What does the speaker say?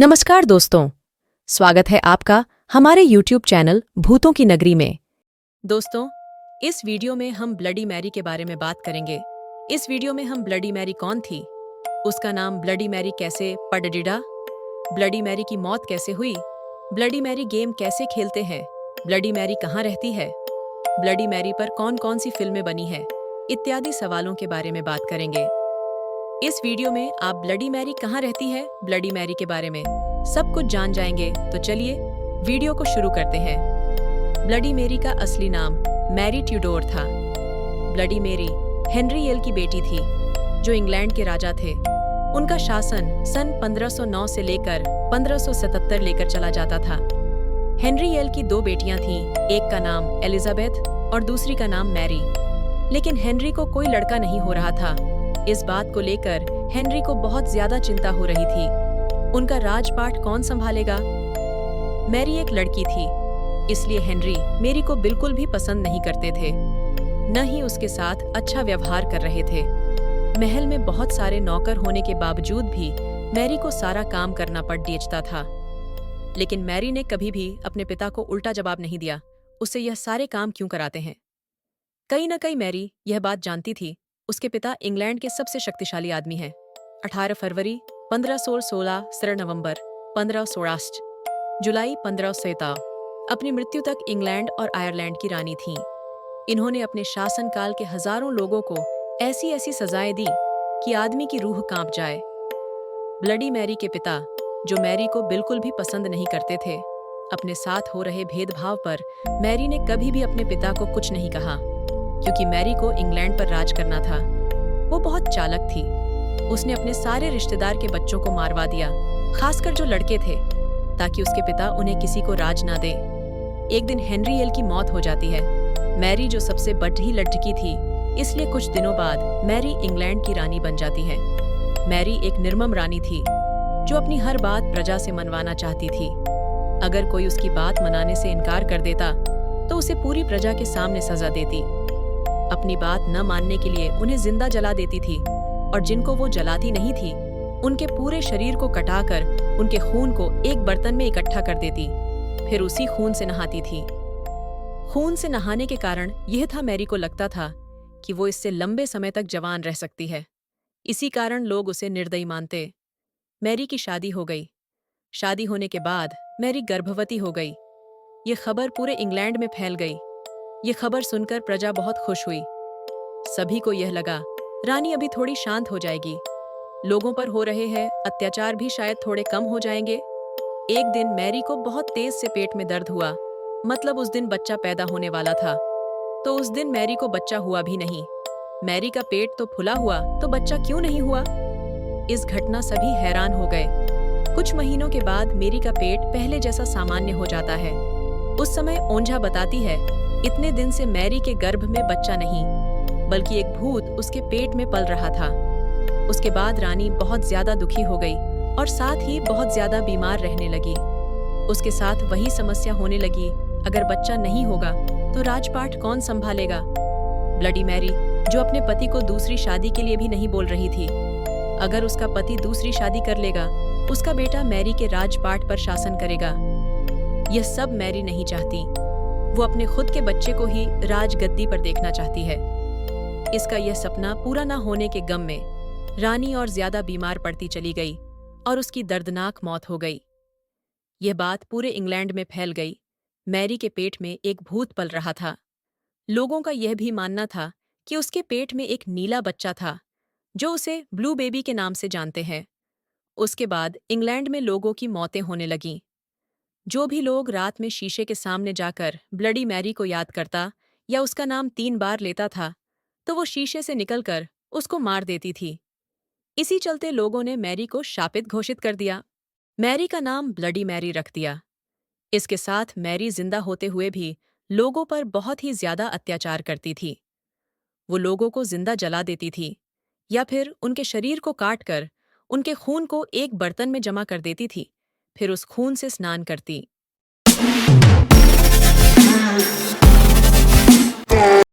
नमस्कार दोस्तों, स्वागत है आपका हमारे YouTube चैनल भूतों की नगरी में। दोस्तों, इस वीडियो में हम ब्लडी मैरी के बारे में बात करेंगे। इस वीडियो में हम ब्लडी मैरी कौन थी, उसका नाम ब्लडी मैरी कैसे पड़डिडा, ब्लडी मैरी की मौत कैसे हुई, ब्लडी मैरी गेम कैसे खेलते हैं, ब्लडी मैरी कहाँ रहती है, ब्लडी मैरी पर कौन कौन सी फिल्में बनी हैं, इत्यादि सवालों के बारे में बात करेंगे। इस वीडियो में आप ब्लडी मैरी कहाँ रहती है, ब्लडी मैरी के बारे में सब कुछ जान जाएंगे। तो चलिए वीडियो को शुरू करते हैं। ब्लडी मैरी का असली नाम मैरी ट्यूडोर था। ब्लडी मैरी हेनरी येल की बेटी थी, जो इंग्लैंड के राजा थे। उनका शासन सन 1509 से लेकर 1577 लेकर चला जाता था। हेनरी येल की दो बेटियां थीं, एक का नाम एलिजाबेथ और दूसरी का नाम मैरी। लेकिन हेनरी को कोई लड़का नहीं हो रहा था। इस बात को लेकर हेनरी को बहुत ज्यादा चिंता हो रही थी। उनका राजपाट कौन संभालेगा? मैरी एक लड़की थी, इसलिए हेनरी मैरी को बिल्कुल भी पसंद नहीं करते थे, न ही उसके साथ अच्छा व्यवहार कर रहे थे। महल में बहुत सारे नौकर होने के बावजूद भी मैरी को सारा काम करना पड़ देता था। लेकिन मैरी ने कभी भी अपने पिता को उल्टा जवाब नहीं दिया, उससे यह सारे काम क्यों कराते हैं। कहीं न कहीं मैरी यह बात जानती थी, उसके पिता इंग्लैंड के सबसे शक्तिशाली आदमी हैं। 18 फरवरी 1516 16 नवंबर 1516 जुलाई 1517 अपनी मृत्यु तक इंग्लैंड और आयरलैंड की रानी थीं। इन्होंने अपने शासनकाल के हजारों लोगों को ऐसी ऐसी सजाएं दी कि आदमी की रूह कांप जाए। ब्लडी मैरी के पिता, जो मैरी को बिल्कुल भी पसंद नहीं करते थे, अपने साथ हो रहे भेदभाव पर मैरी ने कभी भी अपने पिता को कुछ नहीं कहा, क्योंकि मैरी को इंग्लैंड पर राज करना था। वो बहुत चालाक थी। उसने अपने सारे रिश्तेदार के बच्चों को मारवा दिया, खासकर जो लड़के थे, ताकि उसके पिता उन्हें किसी को राज ना दे। एक दिन हेनरी येल की मौत हो जाती है। मैरी जो सबसे बड़ी लड़की थी, इसलिए कुछ दिनों बाद मैरी इंग्लैंड की रानी बन जाती है। मैरी एक निर्मम रानी थी, जो अपनी हर बात प्रजा से मनवाना चाहती थी। अगर कोई उसकी बात मनाने से इनकार कर देता, तो उसे पूरी प्रजा के सामने सजा देती। अपनी बात न मानने के लिए उन्हें जिंदा जला देती थी, और जिनको वो जलाती नहीं थी, उनके पूरे शरीर को कटाकर उनके खून को एक बर्तन में इकट्ठा कर देती, फिर उसी खून से नहाती थी। खून से नहाने के कारण यह था, मैरी को लगता था कि वो इससे लंबे समय तक जवान रह सकती है। इसी कारण लोग उसे निर्दयी मानते। मैरी की शादी हो गई। शादी होने के बाद मैरी गर्भवती हो गई। ये खबर पूरे इंग्लैंड में फैल गई। ये खबर सुनकर प्रजा बहुत खुश हुई। सभी को यह लगा, रानी अभी थोड़ी शांत हो जाएगी, लोगों पर हो रहे हैं अत्याचार भी शायद थोड़े कम हो जाएंगे। एक दिन मैरी को बहुत तेज से पेट में दर्द हुआ, मतलब उस दिन बच्चा पैदा होने वाला था। तो उस दिन मैरी को बच्चा हुआ भी नहीं। मैरी का पेट तो फुला हुआ, तो बच्चा क्यों नहीं हुआ? इस घटना सभी हैरान हो गए। कुछ महीनों के बाद मैरी का पेट पहले जैसा सामान्य हो जाता है। उस समय ओंझा बताती है, इतने दिन से मैरी के गर्भ में बच्चा नहीं, बल्कि एक भूत उसके पेट में पल रहा था। उसके बाद रानी बहुत ज्यादा दुखी हो गई और साथ ही बहुत ज्यादा बीमार रहने लगी। उसके साथ वही समस्या होने लगी, अगर बच्चा नहीं होगा तो राजपाट कौन संभालेगा? ब्लडी मैरी, जो अपने पति को दूसरी शादी के लिए भी नहीं बोल रही थी, अगर उसका पति दूसरी शादी कर लेगा, उसका बेटा मैरी के राजपाट पर शासन करेगा। यह सब मैरी नहीं चाहती। वो अपने खुद के बच्चे को ही राजगद्दी पर देखना चाहती है। इसका यह सपना पूरा न होने के गम में रानी और ज्यादा बीमार पड़ती चली गई और उसकी दर्दनाक मौत हो गई। यह बात पूरे इंग्लैंड में फैल गई। मैरी के पेट में एक भूत पल रहा था। लोगों का यह भी मानना था कि उसके पेट में एक नीला बच्चा था, जो उसे ब्लू बेबी के नाम से जानते हैं। उसके बाद इंग्लैंड में लोगों की मौतें होने लगीं। जो भी लोग रात में शीशे के सामने जाकर ब्लडी मैरी को याद करता या उसका नाम 3 बार लेता था, तो वो शीशे से निकलकर उसको मार देती थी। इसी चलते लोगों ने मैरी को शापित घोषित कर दिया। मैरी का नाम ब्लडी मैरी रख दिया। इसके साथ मैरी जिंदा होते हुए भी लोगों पर बहुत ही ज्यादा अत्याचार करती थी। वो लोगों को जिंदा जला देती थी, या फिर उनके शरीर को काट कर उनके खून को एक बर्तन में जमा कर देती थी, फिर उस खून से स्नान करती।